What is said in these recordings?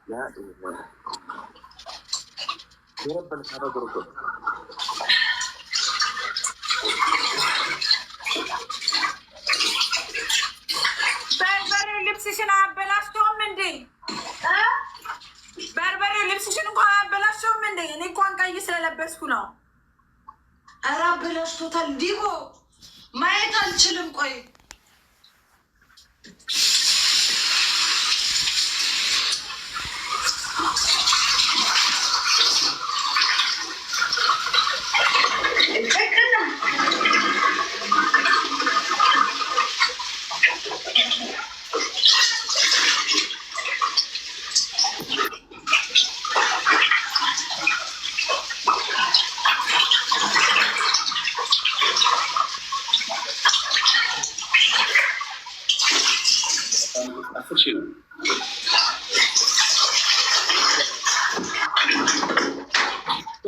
لا إله يا رب الحرب ركض بربري ልብስሽን አበላሽቶም እንዴ? በርበሬ ልብስሽን እንኳን አበላሽቶም እንዴ? እኔ እንኳን ቀይ ስለለበስኩ ነው። ኧረ አበላሽቶታል። ዲቦ ማየት አልችልም። ቆይ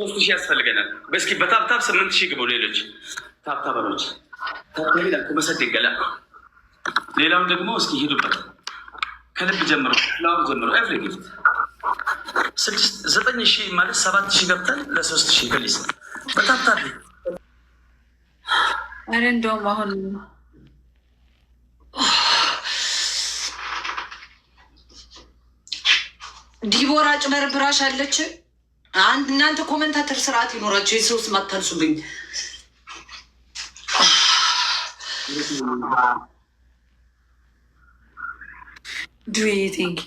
ሶስት ሺህ ያስፈልገናል። በስኪ በታብታብ 8000 ግቡ። ሌሎች ታብታበሮች ታብታቢላ ከመሰድ ይገላ። ሌላውን ደግሞ እስኪ ሄዱበት ከልብ ጀምሮ ፍላወር ጀምሮ ኤቭሪ ጊፍት 9000 ማለት 7000 ገብተን ለ3000 ፕሊስ በታብታብ አረ እንደውም አሁን ዲቦራ ጭበርብራሽ አለች። አንድ እናንተ ኮመንታተር ስርዓት ይኖራቸው የሰው ስም አታንሱብኝ። Do you think?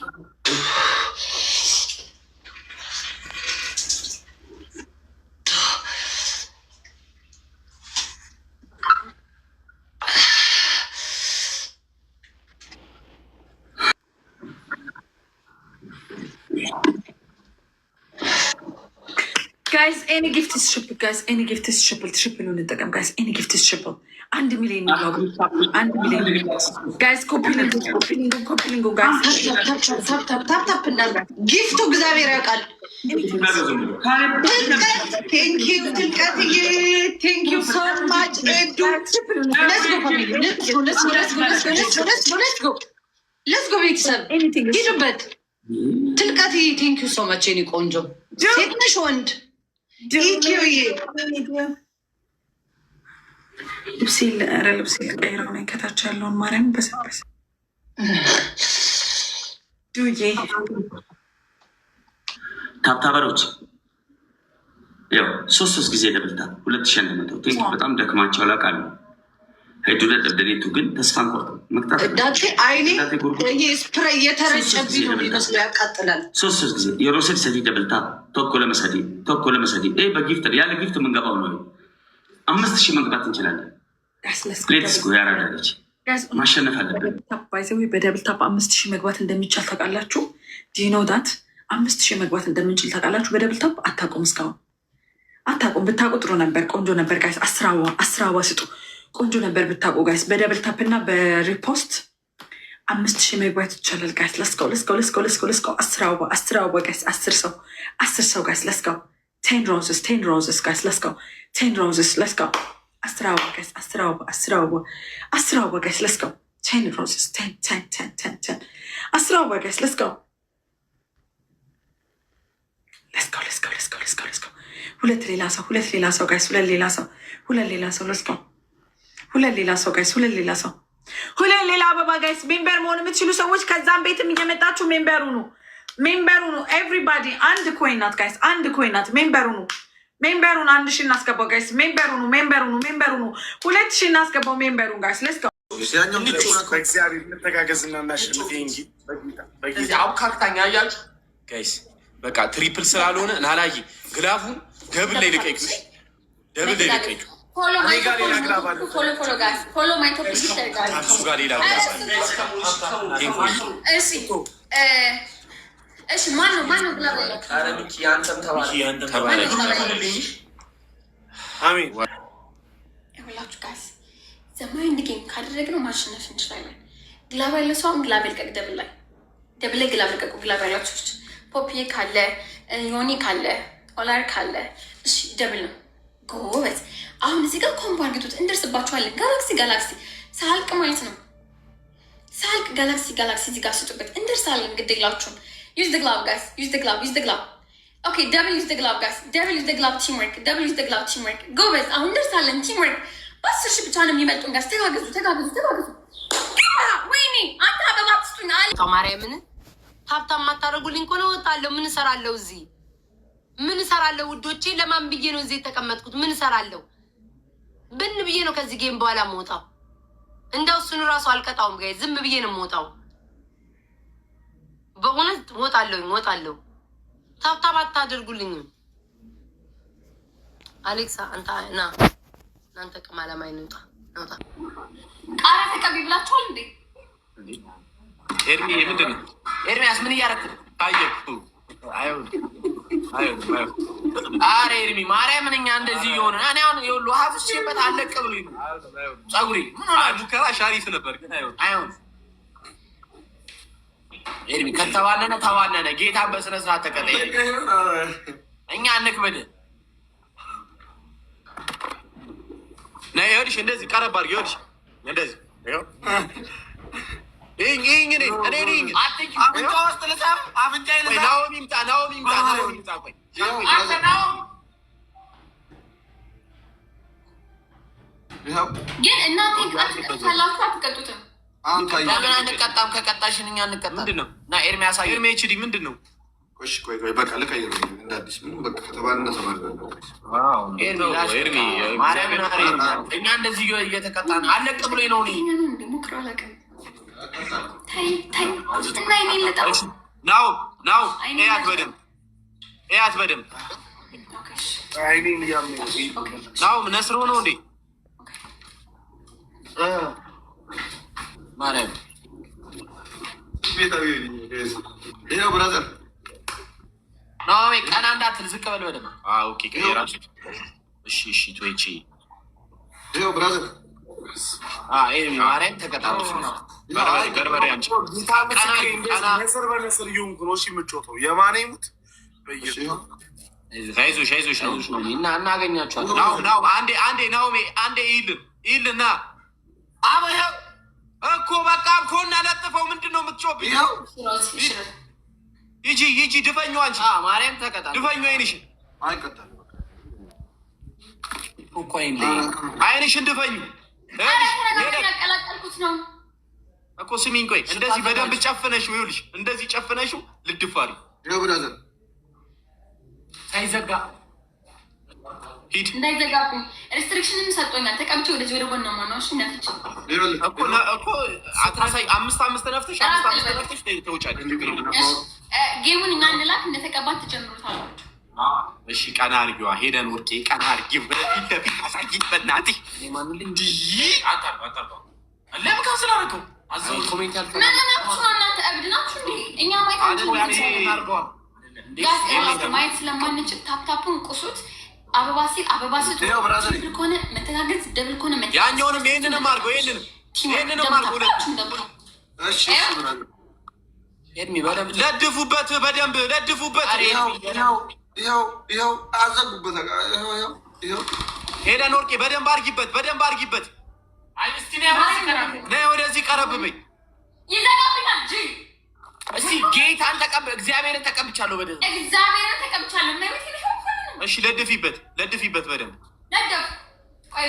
Guys, any gift is triple. Guys, any gift is triple. Triple on the guys. Any gift is triple. And million. And million. Guys, copying, guys. Tap. Gift to Xavier. Thank you so much. Let's go. Anything. Get a bed. Thank you so much. Any conjo. Fitness wand. ልብስ ቀይረው ነኝ ከታች ያለውን ማርያም በሰበሰ ዱዬ ታብታበሮች ያው ሶስት ጊዜ ደብልታ 2100 በጣም ደክማቸው አላቃሉ ሄዱ ለደብደሌቱ ግን ተስፋን ቆርጦ መቅጣት ዳቴ አይኔ ስፕሬይ የተረጨብኝ ነው የሚመስለው ያቃጥላል። ሶስት ጊዜ የሮሴል ሰዲ ደብልታ ቶኮ ለመሰዲ በጊፍት ያለ ጊፍት የምንገባው ነው 5000 መግባት እንችላለን። ሌትስ ጎ ያራዳለች ማሸነፍ አለብን። ታባይዘው በደብል ታፕ 5000 መግባት እንደሚቻል ታውቃላችሁ። ዲኖ ዳት 5000 መግባት እንደምንችል ታውቃላችሁ። በደብል ታፕ አታውቁም። እስካሁን አታውቁም። ብታውቁ ጥሩ ነበር፣ ቆንጆ ነበር ጋይስ። 10 አበባ ስጡ። ቆንጆ ነበር ብታውቁ ጋይስ። በደብል ታፕ እና በሪፖስት 5000 መግባት ይቻላል ጋይስ። ለስከው 10 አበባ ጋይስ። 10 ሰው ጋይስ። ለስከው 10 roses guys. let's go 10 roses. let's go 10 አበባ guys. 10 አበባ guys. let's go 10 roses. 10 10 አበባ guys. let's go ሁለት ሌላ ሰው ጋይስ። ሁለት ሌላ ሰው let's go ሁለት ሌላ አበባ ጋይስ። ሜምበር መሆን የምትችሉ ሰዎች ከዛም ቤትም እየመጣችሁ ሜምበሩ ነው። ኤቭሪባዲ አንድ ኮይን ናት ጋይስ። አንድ ኮይን ናት። ሜምበሩን 1000 እናስገባው ጋይስ። ሜምበሩ ነው 2000 እናስገባው ሜምበሩን ጋይስ። let's go በእግዚአብሔር እንተጋገዝና እናሸንፍ። እንጂ በጊዜ አብካርታኛ ያያችሁ ጋይስ በቃ ትሪፕል ስላልሆነ ናላይ ግላፉን ደብል ላይ ልቀይቁ። Follow my guys. Follow my topic. እሺ ማነው ግላብ ያለው? ኧረ ሚኪ አንተም ተባረክ። አሜን። ይኸውላችሁ ጋይስ ዘማይንድ ጌም ካደረግነው ማሸነፍ እንችላለን። ግላብ ያለው ሰው ግላብ ይልቀቅ። ደብል ላይ ግላብ ልቀቁ። ግላብ ያላችሁ ሰዎች ፖፒዬ ካለ ዮኒ ካለ ኦላር ካለ እሺ ደብል ነው ጎበዝ። አሁን እዚህ ጋር ኮምቦ አድርጉት፣ እንደርስባችኋለን። ጋላክሲ ሳልቅ ማለት ነው። ሳልቅ ጋላክሲ እዚህ ጋር ስጡበት፣ እንደርሳለን። ግድ የላችሁም። use the glove guys, use the glove. Okay, double use the glove guys. Double use the glove teamwork. ጎበዝ። አሁን እንደርሳለን። ቲምወርክ በአስር ሺህ ብቻ ነው የሚመጡን ጋይስ። ተጋገዙ። ወይኔ አንተ አበባ ትስጡኝ አለ ማርያምን። ታብታብ ማታረጉልኝ ከሆነ እወጣለሁ። ምን እሰራለሁ እዚህ? ምን እሰራለሁ ውዶቼ? ለማን ብዬ ነው እዚህ የተቀመጥኩት? ምን እሰራለሁ? ብን ብዬ ነው ከዚህ ጌም በኋላ የምወጣው። እንደው እሱን እራሱ አልቀጣውም ጋይ፣ ዝም ብዬ ነው የምወጣው። በእውነት እወጣለሁ። ታብታብ አታደርጉልኝም። አሌክሳ አንተ ና እናንተ ቅማለማይ ነውጣ ቃራ ተቀቢ ብላችኋል እንዴ? ኤርሚ ምንድን ነው? ኤርሚያስ ምን እያደረክ ነው? አረ ኤርሚ ማርያምን እኛ እንደዚህ እየሆነ እኔ አሁን ይኸውልህ ሀብሽበት አለቅ ብሎኝ ነው ፀጉሬ። ምን ሆነ? ሙከራ ሻሪፍ ነበር ግን አይሆን ኤርሚ ተባነነ። ጌታን በስነ ስርዓት ተቀጠለ። እኛ እንክበድ ነይ። ይኸውልሽ እንደዚህ ቀረብ አድርጊ። ይኸውልሽ እንደዚህ ግን እናንተ አትቀጡታላችሁ አትቀጡትም? ለምን አንቀጣም? ከቀጣሽን እኛ እንቀጣም። ምንድን ነው እና ኤርሚ ያሳየው። ኤርሚ ኤችዲ ምንድን ነው? ቆይ በቃ ልቀይር እንዳዲስ ምንም በቃ ከተባልና እኛ እንደዚህ እየተቀጣ ነው። አለቅ ብሎኝ ነው ናው እያት በደምብ ናው ነስሮ ነው እንዴ ማርያም ይኸው ብራዘር ናው ቀና እንዳትል ዝቅ በል በደምብ። ኦኬ ከራሱ እሺ ቶይቺ ይኸው ብራዘር ማርያም ተቀጣለች። በርበሬ አንቺ ነስር በነስር እየሆንኩ ነው። እሺ የምጮተው የማን ይሙት አይዞሽ ነው እና እናገኛቸዋለን። ናው አንዴ ናኦሚ አንዴ ይልና አበው እኮ በቃ ኮና ለጥፈው። ምንድን ነው የምትጮብኝ? ይጂ ድፈኙ አንቺ ማርያም ተቀጣ ድፈኙ። አይንሽን ድፈኙ ያቀላቀልኩት ነው እኮ። ስሚኝ ቆይ እንደዚህ በደንብ ጨፍነሽ ይኸውልሽ እንደዚህ ጨፍነሽው ልድፋሪ ብራዘር ሳይዘጋ ሂድ እንዳይዘጋብኝ ሪስትሪክሽንም ሰጥቶኛል። ተቀብቼ ወደዚህ ወደ ጎን ነው ማናሽ ነፍች እኮ አትራሳይ 5 ነፍተሽ ተውጫለሽ። ጌሙን እኛ እንላክ እንደተቀባት ትጀምሩታላችሁ። እሺ ቀና አድርጊዋ። ሄደን ወርቄ ቀና አድርጊው በፊት ለፊት አሳጊት በእናትህ ማንል እንዲህ አጣጣ ለምን ካስላረከው አዘው ኮሜንት ያልከው እናንተ እብድ ናችሁ እንዴ? እኛ ማየት ስለማንችል ታፕታፑን ቁሱት። አበባ ሲል አበባ ስጡ። ደብል ከሆነ መተጋገዝ፣ ደብል ከሆነ መተጋገዝ። ያኛውንም ይሄንንም አድርገው ይሄንንም አድርገው። እሺ ኤድሚ በደንብ ለድፉበት፣ በደንብ ለድፉበት። ይኸው አዘጉበት። ይኸው ሄደን ወርቄ በደንብ አድርጊበት። ነይ ወደዚህ ቀረብ በይ። ይዘጋብኛል ጂ እስቲ ጌታን እግዚአብሔርን ተቀብቻለሁ። በደንብ እግዚአብሔርን ተቀብቻለሁ። እሺ ለድፊበት በደንብ ለድፍ።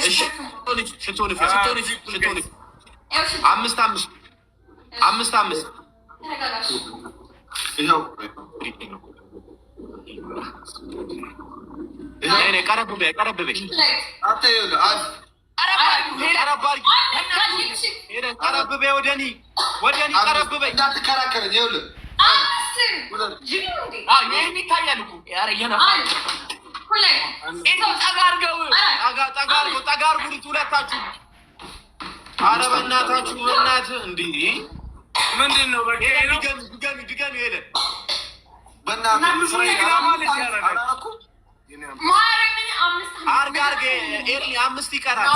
እሺ ሽቶንፍ 5 ይኸው ቀረብ በይ ወደኔ ቀረብ በይ። እንዳትከራከረኝ ይኸውልህ ይታያል እኮ ሁለታችሁ። ኧረ በእናታችሁ በእናትህ እንዴ! ምንድን ነው? ድገም ሄደ አምስት ይቀራል።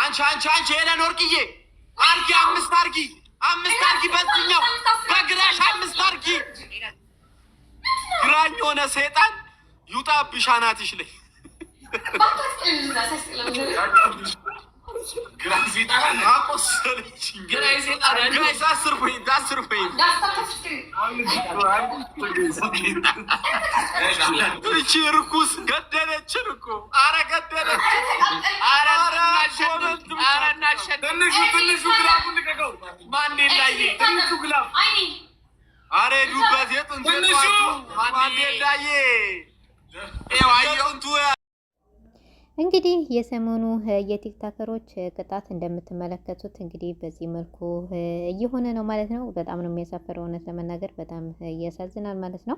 አንቺ ሄለን ወርቅዬ አርጊ፣ አምስት አርጊ፣ በዚህኛው በግራሽ አምስት አርጊ። ግራኝ የሆነ ሰይጣን ይውጣብሽ አናትሽ ላይ ርኩስ ገደለችን እኮ። ኧረ ገደለችን። ትንሹ ግላብ ልቀቀው። ማን ላይ ትንሹ ግላብ? ኧረ ሄዱበት የጥንቱ ማን ላይ ጥንቱ እንግዲህ የሰሞኑ የቲክታከሮች ቅጣት እንደምትመለከቱት እንግዲህ በዚህ መልኩ እየሆነ ነው ማለት ነው። በጣም ነው የሚያሳፍረው፣ እውነት ለመናገር በጣም ያሳዝናል ማለት ነው።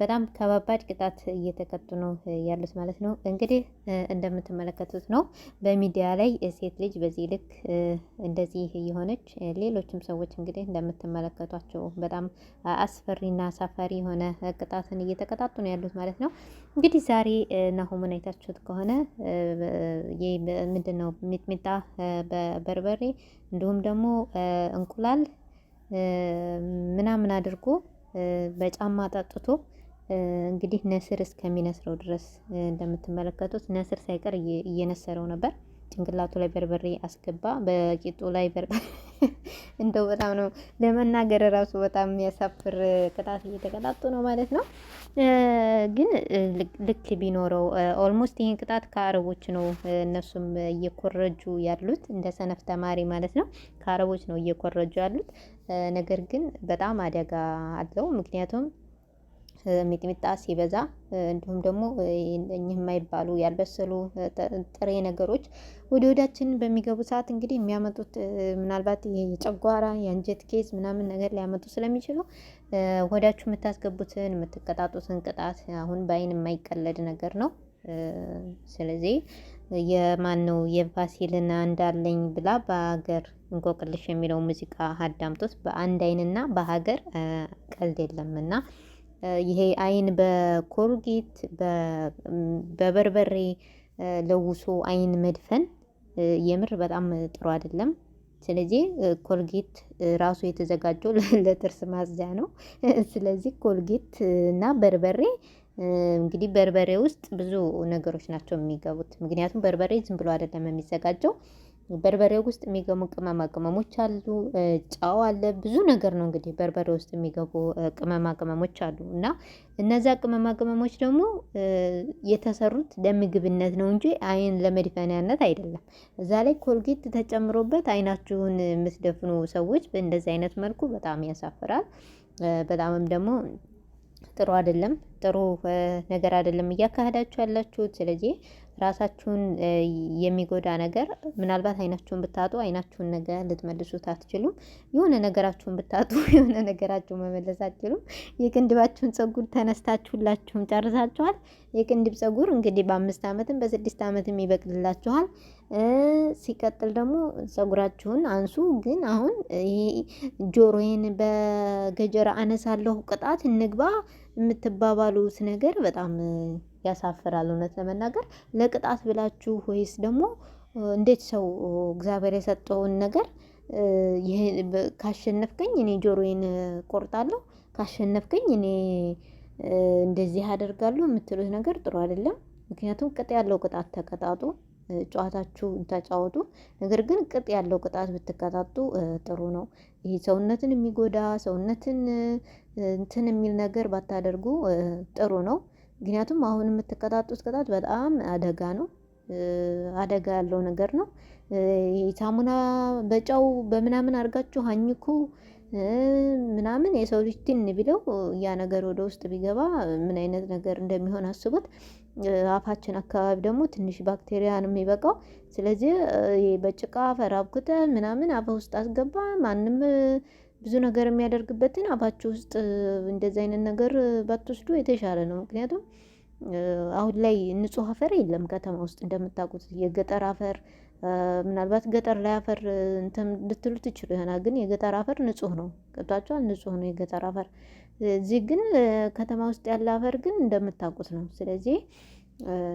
በጣም ከባባድ ቅጣት እየተቀጡ ነው ያሉት ማለት ነው። እንግዲህ እንደምትመለከቱት ነው በሚዲያ ላይ ሴት ልጅ በዚህ ልክ እንደዚህ እየሆነች፣ ሌሎችም ሰዎች እንግዲህ እንደምትመለከቷቸው በጣም አስፈሪና አሳፋሪ የሆነ ቅጣትን እየተቀጣጡ ነው ያሉት ማለት ነው። እንግዲህ ዛሬ ናሆምን አይታችሁት ከሆነ ምንድነው ሚጥሚጣ በበርበሬ እንዲሁም ደግሞ እንቁላል ምናምን አድርጎ በጫማ ጠጥቶ እንግዲህ ነስር እስከሚነስረው ድረስ እንደምትመለከቱት ነስር ሳይቀር እየነሰረው ነበር። ጭንቅላቱ ላይ በርበሬ አስገባ፣ በቂጡ ላይ በርበሬ እንደው በጣም ነው ለመናገር ራሱ በጣም የሚያሳፍር ቅጣት እየተቀጣጡ ነው ማለት ነው። ግን ልክ ቢኖረው ኦልሞስት ይህን ቅጣት ከአረቦች ነው እነሱም እየኮረጁ ያሉት፣ እንደ ሰነፍ ተማሪ ማለት ነው። ከአረቦች ነው እየኮረጁ ያሉት። ነገር ግን በጣም አደጋ አለው። ምክንያቱም ሚጥሚጣ ሲበዛ እንዲሁም ደግሞ እኚህ የማይባሉ ያልበሰሉ ጥሬ ነገሮች ወደ ሆዳችን በሚገቡ ሰዓት እንግዲህ የሚያመጡት ምናልባት የጨጓራ የአንጀት ኬዝ ምናምን ነገር ሊያመጡ ስለሚችሉ ሆዳችሁ የምታስገቡትን የምትቀጣጡትን ቅጣት አሁን በአይን የማይቀለድ ነገር ነው። ስለዚህ የማን ነው የፋሲልና እንዳለኝ ብላ በሀገር እንቆቅልሽ የሚለው ሙዚቃ አዳምጦት በአንድ አይንና በሀገር ቀልድ የለምና ይሄ አይን በኮልጌት በበርበሬ ለውሶ አይን መድፈን የምር በጣም ጥሩ አይደለም። ስለዚህ ኮልጌት ራሱ የተዘጋጀው ለጥርስ ማጽጃ ነው። ስለዚህ ኮልጌት እና በርበሬ እንግዲህ በርበሬ ውስጥ ብዙ ነገሮች ናቸው የሚገቡት። ምክንያቱም በርበሬ ዝም ብሎ አይደለም የሚዘጋጀው። በርበሬው ውስጥ የሚገቡ ቅመማ ቅመሞች አሉ፣ ጨው አለ፣ ብዙ ነገር ነው እንግዲህ በርበሬ ውስጥ የሚገቡ ቅመማ ቅመሞች አሉ። እና እነዛ ቅመማ ቅመሞች ደግሞ የተሰሩት ለምግብነት ነው እንጂ አይን ለመድፈኛነት አይደለም። እዛ ላይ ኮልጌት ተጨምሮበት አይናችሁን የምትደፍኑ ሰዎች በእንደዚህ አይነት መልኩ በጣም ያሳፍራል። በጣምም ደግሞ ጥሩ አይደለም፣ ጥሩ ነገር አይደለም እያካሄዳችሁ ያላችሁት። ስለዚህ ራሳችሁን የሚጎዳ ነገር ምናልባት አይናችሁን ብታጡ አይናችሁን ነገ ልትመልሱት አትችሉም። የሆነ ነገራችሁን ብታጡ የሆነ ነገራችሁን መመለስ አትችሉም። የቅንድባችሁን ፀጉር ተነስታችሁላችሁም ጨርሳችኋል። የቅንድብ ፀጉር እንግዲህ በ5 ዓመትም በ6 ዓመትም ይበቅልላችኋል። ሲቀጥል ደግሞ ፀጉራችሁን አንሱ። ግን አሁን ይሄ ጆሮዬን በገጀራ አነሳለሁ ቅጣት እንግባ የምትባባሉት ነገር በጣም ያሳፍራል። እውነት ለመናገር ለቅጣት ብላችሁ ወይስ ደግሞ እንዴት ሰው እግዚአብሔር የሰጠውን ነገር ይሄ ካሸነፍከኝ እኔ ጆሮዬን ቆርጣለሁ፣ ካሸነፍከኝ እኔ እንደዚህ አደርጋለሁ የምትሉት ነገር ጥሩ አይደለም። ምክንያቱም ቅጥ ያለው ቅጣት ተቀጣጡ፣ ጨዋታችሁ ተጫወቱ። ነገር ግን ቅጥ ያለው ቅጣት ብትቀጣጡ ጥሩ ነው። ይሄ ሰውነትን የሚጎዳ ሰውነትን እንትን የሚል ነገር ባታደርጉ ጥሩ ነው። ምክንያቱም አሁን የምትቀጣጡት ቅጣት በጣም አደጋ ነው፣ አደጋ ያለው ነገር ነው። ሳሙና በጨው በምናምን አድርጋችሁ አኝኩ ምናምን የሰው ልጅ ትን ቢለው ያ ነገር ወደ ውስጥ ቢገባ ምን አይነት ነገር እንደሚሆን አስቡት። አፋችን አካባቢ ደግሞ ትንሽ ባክቴሪያ ነው የሚበቃው። ስለዚህ በጭቃ አፈር አብኩተህ ምናምን አፋ ውስጥ አስገባ። ማንም ብዙ ነገር የሚያደርግበትን አፋችሁ ውስጥ እንደዚህ አይነት ነገር ባትወስዱ የተሻለ ነው። ምክንያቱም አሁን ላይ ንጹህ አፈር የለም ከተማ ውስጥ እንደምታውቁት የገጠር አፈር ምናልባት ገጠር ላይ አፈር እንትን ልትሉ ትችሉ ይሆናል። ግን የገጠር አፈር ንጹህ ነው። ገብቷችኋል? ንጹህ ነው የገጠር አፈር። እዚህ ግን ከተማ ውስጥ ያለ አፈር ግን እንደምታውቁት ነው። ስለዚህ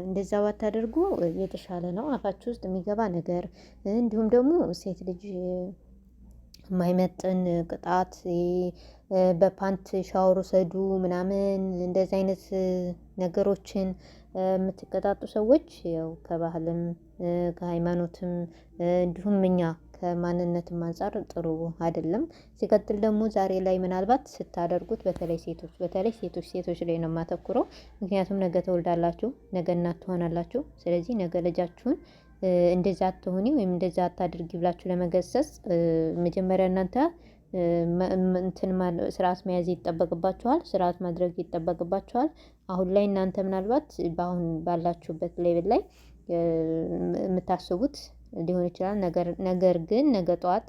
እንደዛ ባታደርጉ የተሻለ ነው። አፋችሁ ውስጥ የሚገባ ነገር እንዲሁም ደግሞ ሴት ልጅ የማይመጥን ቅጣት በፓንት ሻወር ውሰዱ ምናምን እንደዚህ አይነት ነገሮችን የምትቀጣጡ ሰዎች ያው ከባህልም ከሃይማኖትም እንዲሁም እኛ ከማንነትም አንፃር ጥሩ አይደለም። ሲቀጥል ደግሞ ዛሬ ላይ ምናልባት ስታደርጉት በተለይ ሴቶች ላይ ነው የማተኩረው። ምክንያቱም ነገ ተወልዳላችሁ፣ ነገ እናት ትሆናላችሁ። ስለዚህ ነገ ልጃችሁን እንደዛ አትሆኒ ወይም እንደዛ አታድርጊ ብላችሁ ለመገሰጽ መጀመሪያ እናንተ ስርዓት መያዝ ይጠበቅባችኋል። ስርዓት ማድረግ ይጠበቅባችኋል። አሁን ላይ እናንተ ምናልባት በአሁን ባላችሁበት ሌቭል ላይ የምታስቡት ሊሆን ይችላል። ነገር ግን ነገ ጠዋት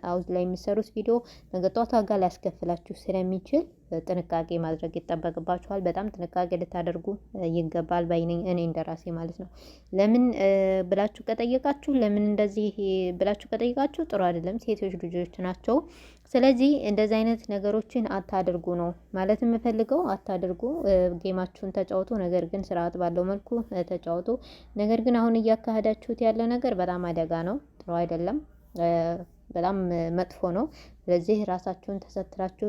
አሁን ላይ የሚሰሩት ቪዲዮ ነገ ጠዋት ዋጋ ሊያስከፍላችሁ ስለሚችል ጥንቃቄ ማድረግ ይጠበቅባችኋል። በጣም ጥንቃቄ ልታደርጉ ይገባል ባይነኝ እኔ እንደራሴ ማለት ነው። ለምን ብላችሁ ከጠየቃችሁ ለምን እንደዚህ ብላችሁ ከጠየቃችሁ ጥሩ አይደለም። ሴቶች ልጆች ናቸው። ስለዚህ እንደዚህ አይነት ነገሮችን አታድርጉ ነው ማለት የምፈልገው። አታድርጉ። ጌማችሁን ተጫወቱ፣ ነገር ግን ስርዓት ባለው መልኩ ተጫወቱ። ነገር ግን አሁን እያካሄዳችሁት ያለ ነገር በጣም አደጋ ነው። ጥሩ አይደለም። በጣም መጥፎ ነው። ስለዚህ ራሳችሁን ተሰትራችሁ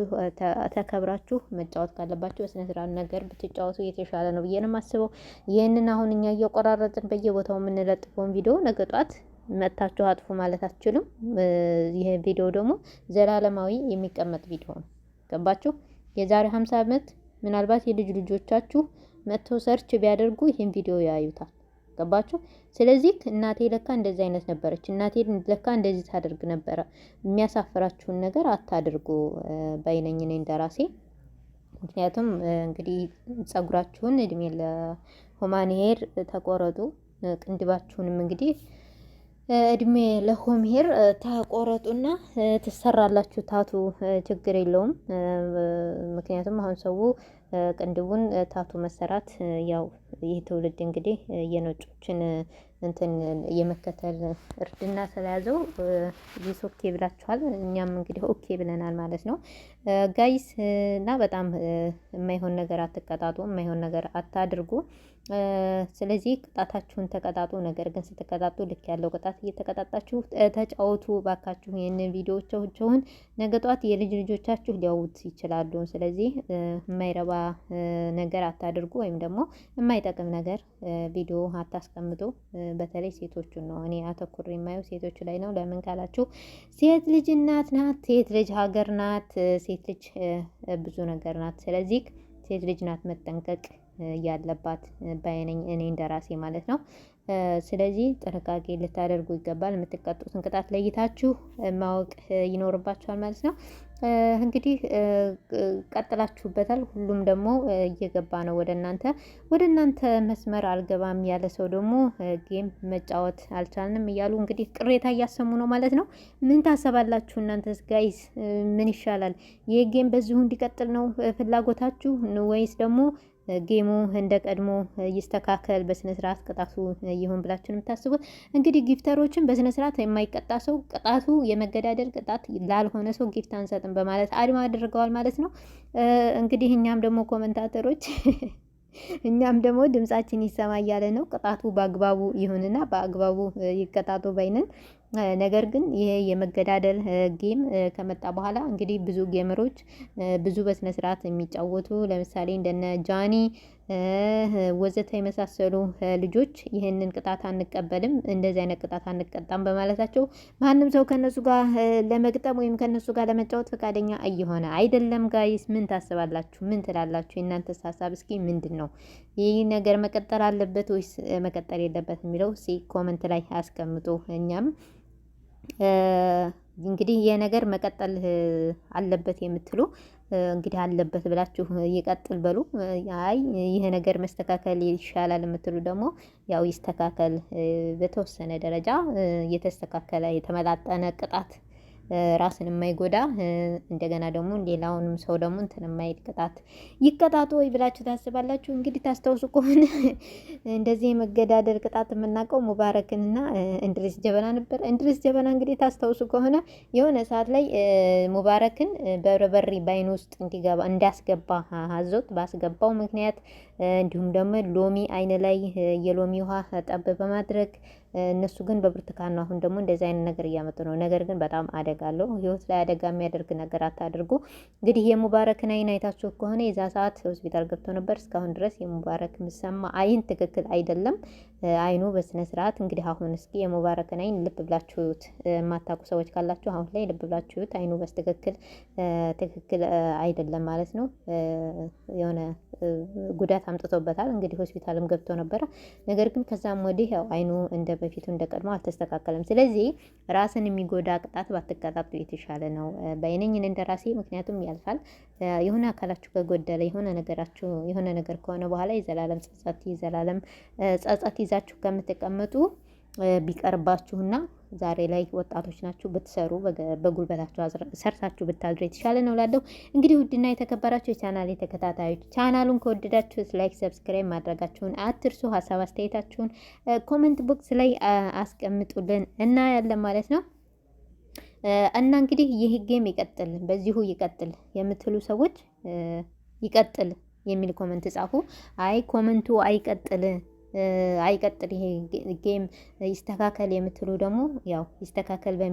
ተከብራችሁ መጫወት ካለባችሁ በስነ ስርዓት ነገር ብትጫወቱ የተሻለ ነው ብዬ ነው የማስበው። ይህንን አሁን እኛ እየቆራረጥን በየቦታው የምንለጥፈውን ቪዲዮ ነገ ጧት መጥታችሁ አጥፉ ማለት አትችሉም። ይህ ቪዲዮ ደግሞ ዘላለማዊ የሚቀመጥ ቪዲዮ ነው። ገባችሁ? የዛሬ 50 ዓመት ምናልባት የልጅ ልጆቻችሁ መጥተው ሰርች ቢያደርጉ ይህን ቪዲዮ ያዩታል። ገባችሁ? ስለዚህ እናቴ ለካ እንደዚህ አይነት ነበረች፣ እናቴ ለካ እንደዚህ ታደርግ ነበረ። የሚያሳፍራችሁን ነገር አታድርጉ ባይነኝ እኔ እንደራሴ። ምክንያቱም እንግዲህ ጸጉራችሁን እድሜ ለሆማን ሄር ተቆረጡ፣ ቅንድባችሁንም እንግዲህ እድሜ ለሆም ሄር ተቆረጡና ትሰራላችሁ። ታቱ ችግር የለውም። ምክንያቱም አሁን ሰው ቅንድቡን ታቱ መሰራት ያው ይህ ትውልድ እንግዲህ የነጮችን እንትን የመከተል እርድና ስለያዘው ይስ ኦኬ ብላችኋል። እኛም እንግዲህ ኦኬ ብለናል ማለት ነው ጋይስ። እና በጣም የማይሆን ነገር አትቀጣጡ፣ የማይሆን ነገር አታድርጉ። ስለዚህ ቅጣታችሁን ተቀጣጡ። ነገር ግን ስትቀጣጡ ልክ ያለው ቅጣት እየተቀጣጣችሁ ተጫወቱ ባካችሁ። ይህንን ቪዲዮዎቻችሁን ነገ ጧት የልጅ ልጆቻችሁ ሊያዩት ይችላሉ። ስለዚህ የማይረባ ነገር አታድርጉ፣ ወይም ደግሞ የማይጠቅም ነገር ቪዲዮ አታስቀምጡ። በተለይ ሴቶቹን ነው እኔ አተኩር የማየው ሴቶቹ ላይ ነው። ለምን ካላችሁ ሴት ልጅ እናት ናት፣ ሴት ልጅ ሀገር ናት፣ ሴት ልጅ ብዙ ነገር ናት። ስለዚህ ሴት ልጅ ናት መጠንቀቅ ያለባት ባይነኝ እኔ እንደራሴ ማለት ነው። ስለዚህ ጥንቃቄ ልታደርጉ ይገባል። የምትቀጡትን ቅጣት ለይታችሁ ማወቅ ይኖርባችኋል ማለት ነው። እንግዲህ ቀጥላችሁበታል። ሁሉም ደግሞ እየገባ ነው ወደ እናንተ መስመር አልገባም ያለ ሰው ደግሞ ጌም መጫወት አልቻልንም እያሉ እንግዲህ ቅሬታ እያሰሙ ነው ማለት ነው። ምን ታሰባላችሁ እናንተስ ጋይስ? ምን ይሻላል? ይህ ጌም በዚሁ እንዲቀጥል ነው ፍላጎታችሁ ወይስ ደግሞ ጌሙ እንደ ቀድሞ ይስተካከል፣ በስነ ስርዓት ቅጣቱ ይሁን ብላችሁ ነው የምታስቡት? እንግዲህ ጊፍተሮችን በስነ ስርዓት የማይቀጣ ሰው ቅጣቱ የመገዳደል ቅጣት ላልሆነ ሰው ጊፍት አንሰጥም በማለት አድማ አድርገዋል ማለት ነው። እንግዲህ እኛም ደግሞ ኮመንታተሮች እኛም ደግሞ ድምጻችን ይሰማ እያለ ነው። ቅጣቱ በአግባቡ ይሁንና በአግባቡ ይቀጣጡ ባይነን። ነገር ግን ይሄ የመገዳደል ጌም ከመጣ በኋላ እንግዲህ ብዙ ጌመሮች ብዙ በስነ ስርዓት የሚጫወቱ ለምሳሌ እንደነ ጃኒ ወዘተ የመሳሰሉ ልጆች ይህንን ቅጣት አንቀበልም፣ እንደዚህ አይነት ቅጣት አንቀጣም በማለታቸው ማንም ሰው ከነሱ ጋር ለመግጠም ወይም ከነሱ ጋር ለመጫወት ፈቃደኛ እየሆነ አይደለም። ጋይስ ምን ታስባላችሁ? ምን ትላላችሁ? የእናንተስ ሀሳብ እስኪ ምንድን ነው? ይህ ነገር መቀጠል አለበት ወይስ መቀጠል የለበት የሚለው ኮመንት ላይ አስቀምጡ። እኛም እንግዲህ የነገር መቀጠል አለበት የምትሉ እንግዲህ አለበት ብላችሁ ይቀጥል በሉ። አይ ይሄ ነገር መስተካከል ይሻላል የምትሉ ደግሞ ያው ይስተካከል። በተወሰነ ደረጃ የተስተካከለ የተመጣጠነ ቅጣት ራስን የማይጎዳ እንደገና ደግሞ ሌላውንም ሰው ደግሞ እንትን የማይል ቅጣት ይቀጣጡ ወይ ብላችሁ ታስባላችሁ? እንግዲህ ታስታውሱ ከሆነ እንደዚህ የመገዳደል ቅጣት የምናውቀው ሙባረክንና እንድሪስ ጀበና ነበር። እንድሪስ ጀበና እንግዲህ ታስታውሱ ከሆነ የሆነ ሰዓት ላይ ሙባረክን በርበሬ ባይን ውስጥ እንዳስገባ አዞት ባስገባው ምክንያት እንዲሁም ደግሞ ሎሚ አይን ላይ የሎሚ ውሃ ጠብ በማድረግ እነሱ ግን በብርቱካን ነው። አሁን ደግሞ እንደዚህ አይነት ነገር እያመጡ ነው። ነገር ግን በጣም አደጋ አለው። ህይወት ላይ አደጋ የሚያደርግ ነገር አታድርጉ። እንግዲህ የሙባረክን አይን አይታችሁ ከሆነ የዛ ሰዓት ሆስፒታል ገብቶ ነበር። እስካሁን ድረስ የሙባረክ ምሰማ አይን ትክክል አይደለም። አይኑ በስነ ስርዓት እንግዲህ አሁን እስኪ የሙባረክን አይን ልብ ብላችሁ እዩት። የማታውቁ ሰዎች ካላችሁ አሁን ላይ ልብ ብላችሁ እዩት። አይኑ ትክክል አይደለም ማለት ነው። የሆነ ጉዳት አምጥቶበታል። እንግዲህ ሆስፒታልም ገብቶ ነበረ። ነገር ግን ከዛም ወዲህ ያው አይኑ እንደ በፊቱ እንደቀድሞ አልተስተካከለም። ስለዚህ ራስን የሚጎዳ ቅጣት ባትቀጣጡ የተሻለ ነው በይነኝን እንደራሴ። ምክንያቱም ያልፋል። የሆነ አካላችሁ ከጎደለ የሆነ ነገር ከሆነ በኋላ የዘላለም ጸጸት ይዛችሁ ከምትቀመጡ ቢቀርባችሁና ዛሬ ላይ ወጣቶች ናችሁ ብትሰሩ በጉልበታችሁ ሰርታችሁ ብታድሩ የተሻለ ነው እላለሁ። እንግዲህ ውድና የተከበራችሁ የቻናሌ ተከታታዮች ቻናሉን ከወደዳችሁት ላይክ፣ ሰብስክራይብ ማድረጋችሁን አትርሱ። ሀሳብ አስተያየታችሁን ኮሜንት ቦክስ ላይ አስቀምጡልን እና ያለን ማለት ነው። እና እንግዲህ ይህ ጌም ይቀጥል፣ በዚሁ ይቀጥል የምትሉ ሰዎች ይቀጥል የሚል ኮሜንት ጻፉ። አይ ኮሜንቱ አይቀጥል ይሄ ጌም ይስተካከል የምትሉ ደግሞ ያው ይስተካከል